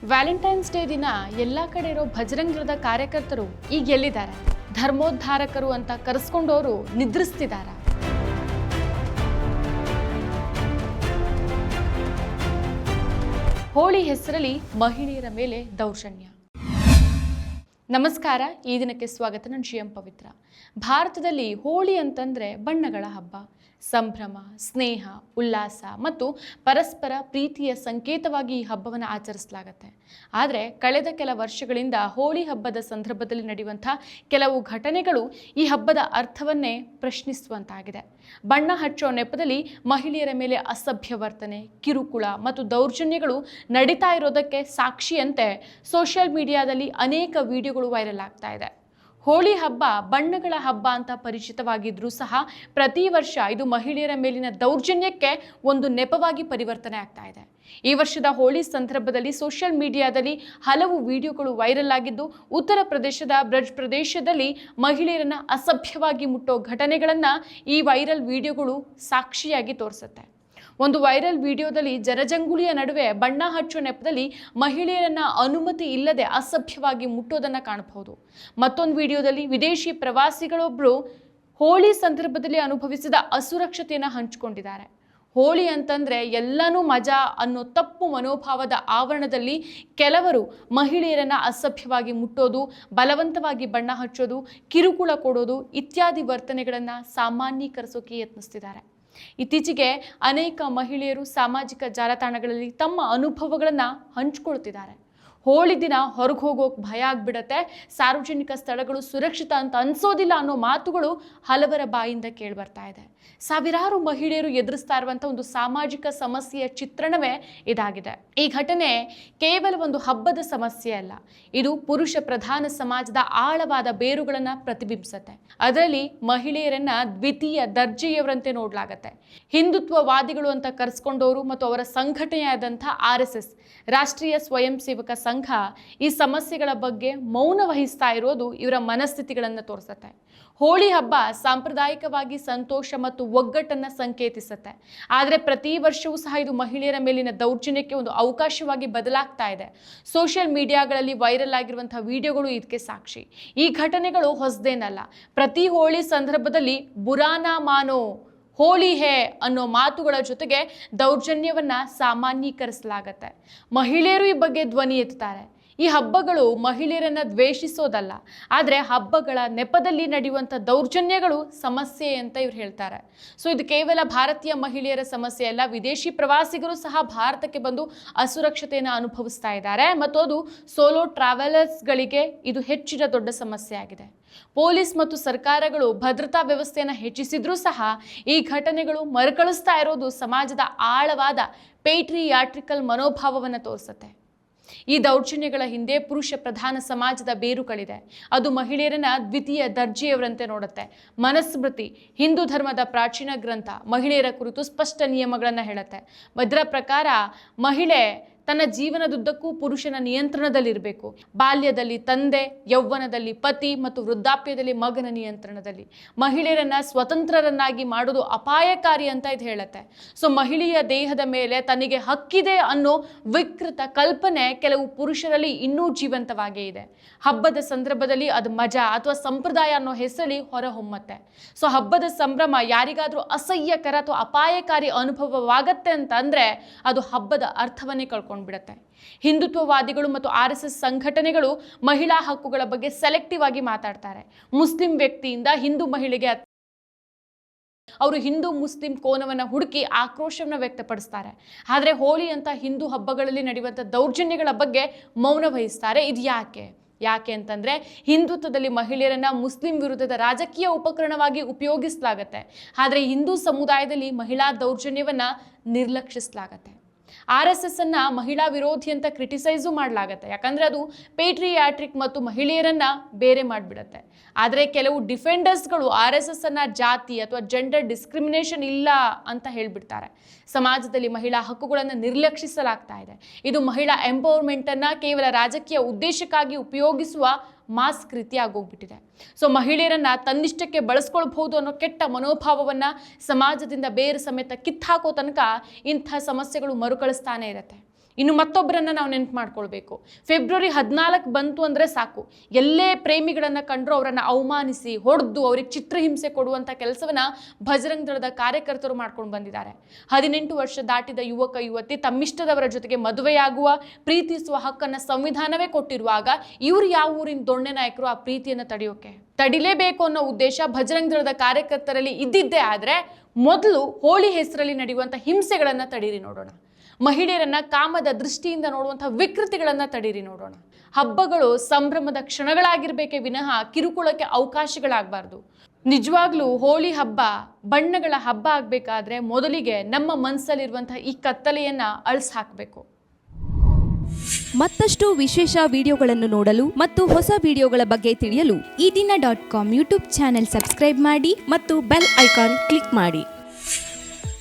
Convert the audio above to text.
Valentine's day ದಿನ ಎಲ್ಲ ಕಡೆ ಇರೋ ಭಜರಂಗದ ಕಾರ್ಯಕರ್ತರು ಈಗ ಎಲ್ಲಿದ್ದಾರೆ? ಧರ್ಮೋದ್ಧಾರಕರು ಅಂತ ಕರೆಸ್ಕೊಂಡವರು ನಿದ್ರಿಸ್ತಿದ್ದಾರೆ. ಹೋಳಿ ಹೆಸರಲ್ಲಿ ಮಹಿಳೆಯರ ಮೇಲೆ ದೌರ್ಜನ್ಯ. ನಮಸ್ಕಾರ, ಈ ದಿನಕ್ಕೆ ಸ್ವಾಗತ. ನಾನು ಶ್ರೀಯಂ ಪವಿತ್ರ. ಭಾರತದಲ್ಲಿ ಹೋಳಿ ಅಂತಂದರೆ ಬಣ್ಣಗಳ ಹಬ್ಬ, ಸಂಭ್ರಮ, ಸ್ನೇಹ, ಉಲ್ಲಾಸ ಮತ್ತು ಪರಸ್ಪರ ಪ್ರೀತಿಯ ಸಂಕೇತವಾಗಿ ಈ ಹಬ್ಬವನ್ನು ಆಚರಿಸಲಾಗುತ್ತೆ. ಆದರೆ ಕಳೆದ ಕೆಲ ವರ್ಷಗಳಿಂದ ಹೋಳಿ ಹಬ್ಬದ ಸಂದರ್ಭದಲ್ಲಿ ನಡೆಯುವಂಥ ಕೆಲವು ಘಟನೆಗಳು ಈ ಹಬ್ಬದ ಅರ್ಥವನ್ನೇ ಪ್ರಶ್ನಿಸುವಂತಾಗಿದೆ. ಬಣ್ಣ ಹಚ್ಚೋ ನೆಪದಲ್ಲಿ ಮಹಿಳೆಯರ ಮೇಲೆ ಅಸಭ್ಯ ವರ್ತನೆ, ಕಿರುಕುಳ ಮತ್ತು ದೌರ್ಜನ್ಯಗಳು ನಡೀತಾ ಇರೋದಕ್ಕೆ ಸಾಕ್ಷಿಯಂತೆ ಸೋಷಿಯಲ್ ಮೀಡಿಯಾದಲ್ಲಿ ಅನೇಕ ವಿಡಿಯೋಗಳು ವೈರಲ್ ಆಗ್ತಾ ಇದೆ. ಹೋಳಿ ಹಬ್ಬ ಬಣ್ಣಗಳ ಹಬ್ಬ ಅಂತ ಪರಿಚಿತವಾಗಿದ್ರೂ ಸಹ ಪ್ರತಿ ವರ್ಷ ಇದು ಮಹಿಳೆಯರ ಮೇಲಿನ ದೌರ್ಜನ್ಯಕ್ಕೆ ಒಂದು ನೆಪವಾಗಿ ಪರಿವರ್ತನೆ ಆಗ್ತಾ ಇದೆ. ಈ ವರ್ಷದ ಹೋಳಿ ಸಂದರ್ಭದಲ್ಲಿ ಸೋಷಿಯಲ್ ಮೀಡಿಯಾದಲ್ಲಿ ಹಲವು ವಿಡಿಯೋಗಳು ವೈರಲ್ ಆಗಿದ್ದು, ಉತ್ತರ ಪ್ರದೇಶದ ಬ್ರಜ್ ಪ್ರದೇಶದಲ್ಲಿ ಮಹಿಳೆಯರನ್ನ ಅಸಭ್ಯವಾಗಿ ಮುಟ್ಟೋ ಘಟನೆಗಳನ್ನು ಈ ವೈರಲ್ ವಿಡಿಯೋಗಳು ಸಾಕ್ಷಿಯಾಗಿ ತೋರಿಸುತ್ತೆ. ಒಂದು ವೈರಲ್ ವಿಡಿಯೋದಲ್ಲಿ ಜನಜಂಗುಳಿಯ ನಡುವೆ ಬಣ್ಣ ಹಚ್ಚೋ ನೆಪದಲ್ಲಿ ಮಹಿಳೆಯರನ್ನ ಅನುಮತಿ ಇಲ್ಲದೆ ಅಸಭ್ಯವಾಗಿ ಮುಟ್ಟೋದನ್ನು ಕಾಣಬಹುದು. ಮತ್ತೊಂದು ವಿಡಿಯೋದಲ್ಲಿ ವಿದೇಶಿ ಪ್ರವಾಸಿಗಳೊಬ್ಬರು ಹೋಳಿ ಸಂದರ್ಭದಲ್ಲಿ ಅನುಭವಿಸಿದ ಅಸುರಕ್ಷತೆಯನ್ನು ಹಂಚಿಕೊಂಡಿದ್ದಾರೆ. ಹೋಳಿ ಅಂತಂದರೆ ಎಲ್ಲನೂ ಮಜಾ ಅನ್ನೋ ತಪ್ಪು ಮನೋಭಾವದ ಆವರಣದಲ್ಲಿ ಕೆಲವರು ಮಹಿಳೆಯರನ್ನು ಅಸಭ್ಯವಾಗಿ ಮುಟ್ಟೋದು, ಬಲವಂತವಾಗಿ ಬಣ್ಣ ಹಚ್ಚೋದು, ಕಿರುಕುಳ ಕೊಡೋದು ಇತ್ಯಾದಿ ವರ್ತನೆಗಳನ್ನು ಸಾಮಾನ್ಯೀಕರಿಸೋಕೆ ಯತ್ನಿಸ್ತಿದ್ದಾರೆ. ಇತ್ತೀಚೆಗೆ ಅನೇಕ ಮಹಿಳೆಯರು ಸಾಮಾಜಿಕ ಜಾಲತಾಣಗಳಲ್ಲಿ ತಮ್ಮ ಅನುಭವಗಳನ್ನು ಹಂಚಿಕೊಳ್ತಿದ್ದಾರೆ. ಹೋಳಿ ದಿನ ಹೊರಗೆ ಹೋಗೋಕೆ ಭಯ ಆಗ್ಬಿಡತ್ತೆ, ಸಾರ್ವಜನಿಕ ಸ್ಥಳಗಳು ಸುರಕ್ಷಿತ ಅಂತ ಅನ್ಸೋದಿಲ್ಲ ಅನ್ನೋ ಮಾತುಗಳು ಹಲವರ ಬಾಯಿಂದ ಕೇಳಿಬರ್ತಾ ಇದೆ. ಸಾವಿರಾರು ಮಹಿಳೆಯರು ಎದುರಿಸ್ತಾ ಇರುವಂಥ ಒಂದು ಸಾಮಾಜಿಕ ಸಮಸ್ಯೆಯ ಚಿತ್ರಣವೇ ಇದಾಗಿದೆ. ಈ ಘಟನೆ ಕೇವಲ ಒಂದು ಹಬ್ಬದ ಸಮಸ್ಯೆ ಅಲ್ಲ, ಇದು ಪುರುಷ ಪ್ರಧಾನ ಸಮಾಜದ ಆಳವಾದ ಬೇರುಗಳನ್ನು ಪ್ರತಿಬಿಂಬಿಸುತ್ತೆ. ಅದರಲ್ಲಿ ಮಹಿಳೆಯರನ್ನ ದ್ವಿತೀಯ ದರ್ಜೆಯವರಂತೆ ನೋಡಲಾಗತ್ತೆ. ಹಿಂದುತ್ವವಾದಿಗಳು ಅಂತ ಕರೆಸ್ಕೊಂಡವರು ಮತ್ತು ಅವರ ಸಂಘಟನೆಯಾದಂಥ RSS ರಾಷ್ಟ್ರೀಯ ಸ್ವಯಂ ಸೇವಕ ಸಂಘ ಈ ಸಮಸ್ಯೆಗಳ ಬಗ್ಗೆ ಮೌನ ವಹಿಸ್ತಾ ಇರೋದು ಇವರ ಮನಸ್ಥಿತಿಗಳನ್ನು ತೋರಿಸುತ್ತೆ. ಹೋಳಿ ಹಬ್ಬ ಸಾಂಪ್ರದಾಯಿಕವಾಗಿ ಸಂತೋಷ ಮತ್ತು ಒಗ್ಗಟ್ಟನ್ನು ಸಂಕೇತಿಸುತ್ತೆ. ಆದರೆ ಪ್ರತಿ ವರ್ಷವೂ ಸಹ ಇದು ಮಹಿಳೆಯರ ಮೇಲಿನ ದೌರ್ಜನ್ಯಕ್ಕೆ ಒಂದು ಅವಕಾಶವಾಗಿ ಬದಲಾಗ್ತಾ ಇದೆ. ಸೋಷಿಯಲ್ ಮೀಡಿಯಾಗಳಲ್ಲಿ ವೈರಲ್ ಆಗಿರುವಂಥ ವಿಡಿಯೋಗಳು ಇದಕ್ಕೆ ಸಾಕ್ಷಿ. ಈ ಘಟನೆಗಳು ಹೊಸದೇನಲ್ಲ. ಪ್ರತಿ ಹೋಳಿ ಸಂದರ್ಭದಲ್ಲಿ ಬುರಾನಾ ಮಾನೋ, ಹೋಳಿ ಹೇ ಅನ್ನೋ ಮಾತುಗಳ ಜೊತೆಗೆ ದೌರ್ಜನ್ಯವನ್ನ ಸಾಮಾನ್ಯೀಕರಿಸಲಾಗತ್ತೆ. ಮಹಿಳೆಯರು ಈ ಬಗ್ಗೆ ಧ್ವನಿ ಎತ್ತಾರೆ. ಈ ಹಬ್ಬಗಳು ಮಹಿಳೆಯರನ್ನ ದ್ವೇಷಿಸೋದಲ್ಲ, ಆದರೆ ಹಬ್ಬಗಳ ನೆಪದಲ್ಲಿ ನಡೆಯುವಂಥ ದೌರ್ಜನ್ಯಗಳು ಸಮಸ್ಯೆ ಅಂತ ಇವ್ರು ಹೇಳ್ತಾರೆ. ಸೊ ಇದು ಕೇವಲ ಭಾರತೀಯ ಮಹಿಳೆಯರ ಸಮಸ್ಯೆ ಅಲ್ಲ, ವಿದೇಶಿ ಪ್ರವಾಸಿಗರು ಸಹ ಭಾರತಕ್ಕೆ ಬಂದು ಅಸುರಕ್ಷತೆಯನ್ನು ಅನುಭವಿಸ್ತಾ ಇದ್ದಾರೆ ಮತ್ತು ಅದು ಸೋಲೋ ಟ್ರಾವೆಲರ್ಸ್ಗಳಿಗೆ ಇದು ಹೆಚ್ಚಿನ ದೊಡ್ಡ ಸಮಸ್ಯೆ ಆಗಿದೆ. ಪೊಲೀಸ್ ಮತ್ತು ಸರ್ಕಾರಗಳು ಭದ್ರತಾ ವ್ಯವಸ್ಥೆಯನ್ನು ಹೆಚ್ಚಿಸಿದ್ರೂ ಸಹ ಈ ಘಟನೆಗಳು ಮರುಕಳಿಸ್ತಾ ಇರೋದು ಸಮಾಜದ ಆಳವಾದ ಪೇಟ್ರಿಯಾಟ್ರಿಕಲ್ ಮನೋಭಾವವನ್ನು ತೋರಿಸುತ್ತೆ. ಈ ದೌರ್ಜನ್ಯಗಳ ಹಿಂದೆ ಪುರುಷ ಪ್ರಧಾನ ಸಮಾಜದ ಬೇರುಗಳಿದೆ. ಅದು ಮಹಿಳೆಯರನ್ನ ದ್ವಿತೀಯ ದರ್ಜೆಯವರಂತೆ ನೋಡುತ್ತೆ. ಮನುಸ್ಮೃತಿ, ಹಿಂದೂ ಧರ್ಮದ ಪ್ರಾಚೀನ ಗ್ರಂಥ, ಮಹಿಳೆಯರ ಕುರಿತು ಸ್ಪಷ್ಟ ನಿಯಮಗಳನ್ನು ಹೇಳುತ್ತೆ. ಇದರ ಪ್ರಕಾರ ಮಹಿಳೆ ತನ್ನ ಜೀವನದುದ್ದಕ್ಕೂ ಪುರುಷನ ನಿಯಂತ್ರಣದಲ್ಲಿರಬೇಕು. ಬಾಲ್ಯದಲ್ಲಿ ತಂದೆ, ಯೌವನದಲ್ಲಿ ಪತಿ ಮತ್ತು ವೃದ್ಧಾಪ್ಯದಲ್ಲಿ ಮಗನ ನಿಯಂತ್ರಣದಲ್ಲಿ. ಮಹಿಳೆಯರನ್ನ ಸ್ವತಂತ್ರರನ್ನಾಗಿ ಮಾಡೋದು ಅಪಾಯಕಾರಿ ಅಂತ ಇದು ಹೇಳುತ್ತೆ. ಸೊ ಮಹಿಳೆಯ ದೇಹದ ಮೇಲೆ ತನಗೆ ಹಕ್ಕಿದೆ ಅನ್ನೋ ವಿಕೃತ ಕಲ್ಪನೆ ಕೆಲವು ಪುರುಷರಲ್ಲಿ ಇನ್ನೂ ಜೀವಂತವಾಗೇ ಇದೆ. ಹಬ್ಬದ ಸಂದರ್ಭದಲ್ಲಿ ಅದು ಮಜಾ ಅಥವಾ ಸಂಪ್ರದಾಯ ಅನ್ನೋ ಹೆಸರಲ್ಲಿ ಹೊರಹೊಮ್ಮತ್ತೆ. ಸೊ ಹಬ್ಬದ ಸಂಭ್ರಮ ಯಾರಿಗಾದ್ರೂ ಅಸಹ್ಯಕರ ಅಥವಾ ಅಪಾಯಕಾರಿ ಅನುಭವವಾಗತ್ತೆ ಅಂತ ಅಂದ್ರೆ ಅದು ಹಬ್ಬದ ಅರ್ಥವನ್ನೇ ಬಿಡುತ್ತೆ. ಹಿಂದುತ್ವವಾದಿಗಳು ಮತ್ತು RSS ಸಂಘಟನೆಗಳು ಮಹಿಳಾ ಹಕ್ಕುಗಳ ಬಗ್ಗೆ ಸೆಲೆಕ್ಟಿವ್ ಆಗಿ ಮಾತಾಡ್ತಾರೆ. ಮುಸ್ಲಿಂ ವ್ಯಕ್ತಿಯಿಂದ ಹಿಂದೂ ಮಹಿಳೆಗೆ ಅವರು ಹಿಂದೂ ಮುಸ್ಲಿಂ ಕೋನವನ್ನು ಹುಡುಕಿ ಆಕ್ರೋಶವನ್ನು ವ್ಯಕ್ತಪಡಿಸ್ತಾರೆ. ಆದರೆ ಹೋಳಿ ಅಂತ ಹಿಂದೂ ಹಬ್ಬಗಳಲ್ಲಿ ನಡೆಯುವಂಥ ದೌರ್ಜನ್ಯಗಳ ಬಗ್ಗೆ ಮೌನ ವಹಿಸ್ತಾರೆ. ಇದು ಯಾಕೆ ಅಂತಂದರೆ ಹಿಂದುತ್ವದಲ್ಲಿ ಮಹಿಳೆಯರನ್ನ ಮುಸ್ಲಿಂ ವಿರುದ್ಧದ ರಾಜಕೀಯ ಉಪಕರಣವಾಗಿ ಉಪಯೋಗಿಸಲಾಗತ್ತೆ. ಆದರೆ ಹಿಂದೂ ಸಮುದಾಯದಲ್ಲಿ ಮಹಿಳಾ ದೌರ್ಜನ್ಯವನ್ನು ನಿರ್ಲಕ್ಷಿಸಲಾಗತ್ತೆ. RSS ಅನ್ನ ಮಹಿಳಾ ವಿರೋಧಿ ಅಂತ ಕ್ರಿಟಿಸೈಸು ಮಾಡಲಾಗತ್ತೆ, ಯಾಕಂದರೆ ಅದು ಪೇಟ್ರಿಯಾಟ್ರಿಕ್ ಮತ್ತು ಮಹಿಳೆಯರನ್ನ ಬೇರೆ ಮಾಡಿಬಿಡತ್ತೆ. ಆದರೆ ಕೆಲವು ಡಿಫೆಂಡರ್ಸ್ಗಳು RSS ಅನ್ನ ಜಾತಿ ಅಥವಾ ಜೆಂಡರ್ ಡಿಸ್ಕ್ರಿಮಿನೇಷನ್ ಇಲ್ಲ ಅಂತ ಹೇಳಿಬಿಡ್ತಾರೆ. ಸಮಾಜದಲ್ಲಿ ಮಹಿಳಾ ಹಕ್ಕುಗಳನ್ನು ನಿರ್ಲಕ್ಷಿಸಲಾಗ್ತಾ ಇದೆ. ಇದು ಮಹಿಳಾ ಎಂಪವರ್ಮೆಂಟನ್ನು ಕೇವಲ ರಾಜಕೀಯ ಉದ್ದೇಶಕ್ಕಾಗಿ ಉಪಯೋಗಿಸುವ ಮಾಸ್ಕ್ ರೀತಿ ಆಗೋಗ್ಬಿಟ್ಟಿದೆ. ಸೊ ಮಹಿಳೆಯರನ್ನ ತನ್ನಿಷ್ಟಕ್ಕೆ ಬಳಸ್ಕೊಳ್ಬಹುದು ಅನ್ನೋ ಕೆಟ್ಟ ಮನೋಭಾವವನ್ನು ಸಮಾಜದಿಂದ ಬೇರೆ ಸಮೇತ ಕಿತ್ತಾಕೋ ತನಕ ಇಂಥ ಸಮಸ್ಯೆಗಳು ಮರುಕಳಿಸ್ತಾನೆ ಇರುತ್ತೆ. ಇನ್ನು ಮತ್ತೊಬ್ಬರನ್ನ ನಾವು ನೆನಪು ಮಾಡ್ಕೊಳ್ಬೇಕು. ಫೆಬ್ರವರಿ 14 ಬಂತು ಅಂದರೆ ಸಾಕು, ಎಲ್ಲೇ ಪ್ರೇಮಿಗಳನ್ನು ಕಂಡ್ರು ಅವರನ್ನು ಅವಮಾನಿಸಿ ಹೊಡೆದು ಅವ್ರಿಗೆ ಚಿತ್ರಹಿಂಸೆ ಕೊಡುವಂಥ ಕೆಲಸವನ್ನ ಭಜರಂಗ ದಳದ ಕಾರ್ಯಕರ್ತರು ಮಾಡ್ಕೊಂಡು ಬಂದಿದ್ದಾರೆ. 18 ವರ್ಷ ದಾಟಿದ ಯುವಕ ಯುವತಿ ತಮ್ಮಿಷ್ಟದವರ ಜೊತೆಗೆ ಮದುವೆಯಾಗುವ ಪ್ರೀತಿಸುವ ಹಕ್ಕನ್ನು ಸಂವಿಧಾನವೇ ಕೊಟ್ಟಿರುವಾಗ ಇವರು ಯಾವ ಊರಿನ ದೊಣ್ಣೆ ನಾಯಕರು ಆ ಪ್ರೀತಿಯನ್ನು ತಡಿಲೇಬೇಕು ಅನ್ನೋ ಉದ್ದೇಶ ಭಜರಂಗ ದಳದ ಕಾರ್ಯಕರ್ತರಲ್ಲಿ ಇದ್ದಿದ್ದೇ ಆದರೆ ಮೊದಲು ಹೋಳಿ ಹೆಸರಲ್ಲಿ ನಡೆಯುವಂಥ ಹಿಂಸೆಗಳನ್ನು ತಡೀರಿ ನೋಡೋಣ. ಮಹಿಳೆಯರನ್ನ ಕಾಮದ ದೃಷ್ಟಿಯಿಂದ ನೋಡುವಂಥ ವಿಕೃತಿಗಳನ್ನು ತಡೀರಿ ನೋಡೋಣ. ಹಬ್ಬಗಳು ಸಂಭ್ರಮದ ಕ್ಷಣಗಳಾಗಿರ್ಬೇಕೇ ವಿನಃ ಕಿರುಕುಳಕ್ಕೆ ಅವಕಾಶಗಳಾಗಬಾರ್ದು. ನಿಜವಾಗ್ಲೂ ಹೋಳಿ ಹಬ್ಬ ಬಣ್ಣಗಳ ಹಬ್ಬ ಆಗಬೇಕಾದ್ರೆ ಮೊದಲಿಗೆ ನಮ್ಮ ಮನಸ್ಸಲ್ಲಿರುವಂಥ ಈ ಕತ್ತಲೆಯನ್ನ ಅಳಿಸಿ ಹಾಕಬೇಕು. ಮತ್ತಷ್ಟು ವಿಶೇಷ ವಿಡಿಯೋಗಳನ್ನು ನೋಡಲು ಮತ್ತು ಹೊಸ ವಿಡಿಯೋಗಳ ಬಗ್ಗೆ ತಿಳಿಯಲು ಈ ದಿನ .com ಯೂಟ್ಯೂಬ್ ಚಾನೆಲ್ ಸಬ್ಸ್ಕ್ರೈಬ್ ಮಾಡಿ ಮತ್ತು ಬೆಲ್ ಐಕಾನ್ ಕ್ಲಿಕ್ ಮಾಡಿ.